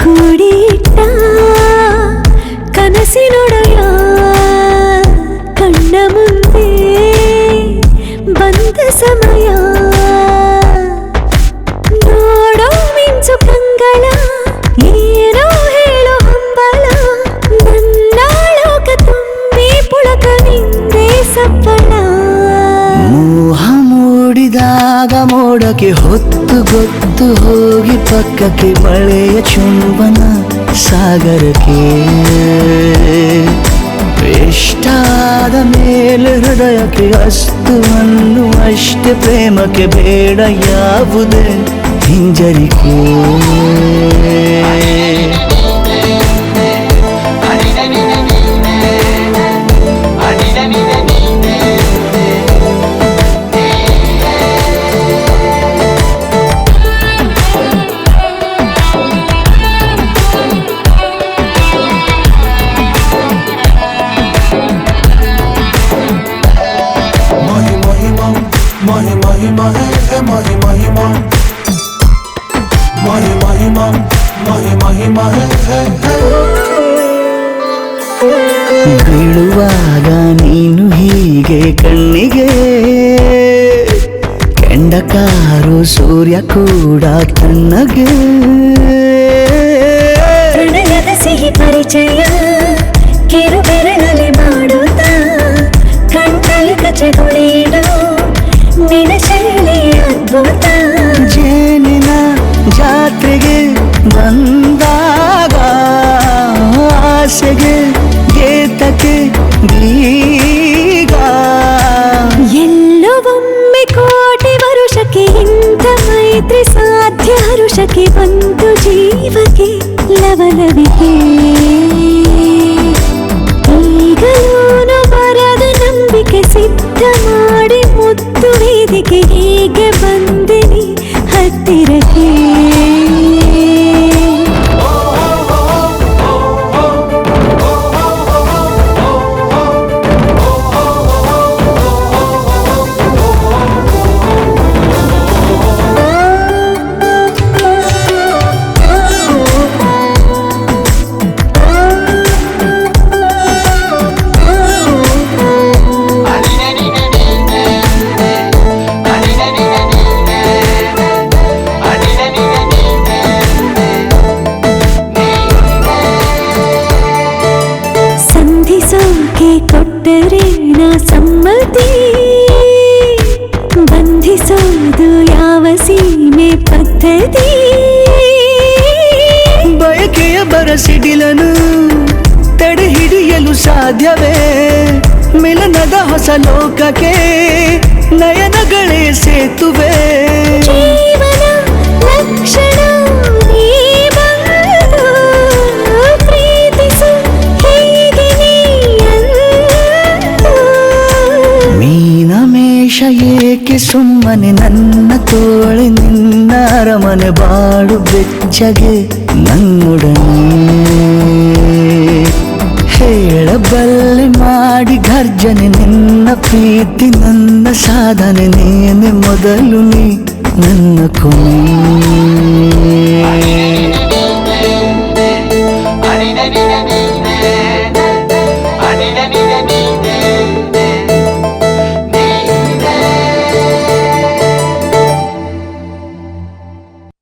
ಕೂಡಿಟ್ಟ ಕನಸಿನೊಡೆಯ ಕಣ್ಣ ಮುಂದೆ ಬಂದ ಸಮಯ ನೋಡೋ ಮಿಂಚು ಕಂಗಳ ಏನೋ ಹೇಳೋ ಹಂಬಲ ನನ್ನ ಲೋಕ ತುಂಬಿ ಪುಳಕ ನಿಂದೆ ಸಪ್ಪಳ ಮೋಹ ಮೂಡಿದಾಗ ಮೋಡಕ್ಕೆ ಹೊತ್ತು ಗೊತ್ತು ಹೋಗಿ ಪಕ್ಕಕ್ಕೆ ಮಳೆಯ ಚುಂಬನ ಸಾಗರಕ್ಕೆ ಇಷ್ಟಾದ ಮೇಲೆ ಹೃದಯಕ್ಕೆ ಅಸ್ತು ಅನ್ನುವಷ್ಟೇ ಪ್ರೇಮಕ್ಕೆ ಬೇಡ ಯಾವುದೇ ಹಿಂಜರಿಕೆ ಬೀಳುವಾಗ ನೀನು ಹೀಗೆ ಕಣ್ಣಿಗೆ ಕೆಂಡಕಾರು ಸೂರ್ಯ ಕೂಡ ತಣ್ಣಗೆ ಪ್ರಣಯದ ಸಿಹಿ ಪರಿಚಯ ಕಿರು ಬೆರಳಲ್ಲಿ ಮಾಡುತ್ತಾ ಕಣ್ಣಲ್ಲಿ ಕಚ್ಚೆಗೊಳಿಡು ನಿನ್ನ ಶೈಲಿ ಅದ್ಭುತ ಜೇನಿನ ಜಾತ್ರೆಗೆ ಬಂದಾಗ ಆಸೆಗೆ ಗೇತಕ್ಕೆ ಬೀಗ ಎಲ್ಲವೊಮ್ಮೆ ಕೋಟಿ ವರುಷಕ್ಕೆ ಇಂಥ ಮೈತ್ರಿ ಸಾಧ್ಯ ಹರುಷಕ್ಕೆ ಬಂತು ಜೀವಕ್ಕೆ ಲವಲವಿಕೆ ಈಗಲೂನು ಬರದ ನಂಬಿಕೆ ಸಿದ್ಧ ಮಾಡಿ ಮುತ್ತು ವೇದಿಕೆ ಹೀಗೆ ಬಂದಿನಿ ಹತ್ತಿರಕ್ಕೆ ಕೊಟ್ಟರೆ ನಾ ಸಮ್ಮತಿ ಬಂಧಿಸೋದು ಯಾವ ಸೀಮೆ ಪದ್ಧತಿ ಬಯಕೆಯ ಬರಸಿಡಿಲನು ತಡೆ ಹಿಡಿಯಲು ಸಾಧ್ಯವೇ ಮಿಲನದ ಹೊಸ ಲೋಕಕ್ಕೆ ನಯನಗಳೇ ಸೇತುವೆ ಜೀವನ ಲಕ್ಷಣ ನೀ ಬಂದು ಪ್ರೀತಿಸು ಹೀಗೆ ಮೀನಮೇಷ ಏಕೆ ಸುಮ್ಮನೆ ನನ್ನ ತೋಳೆ ನಿನ್ನ ಅರಮನೆ ಬಾಡು ಬೆಚ್ಚಗೆ ನನ್ನೊಡನೆ ಹೇಳಬಲ್ಲೆ ಮಾಡಿ ಗರ್ಜನೆ ನಿನ್ನ ಪ್ರೀತಿ ನನ್ನ ಸಾಧನೆ ನೇನೆ ಮೊದಲು ನೀ ನನ್ನ ಕೊನೆ ಅಡಿನ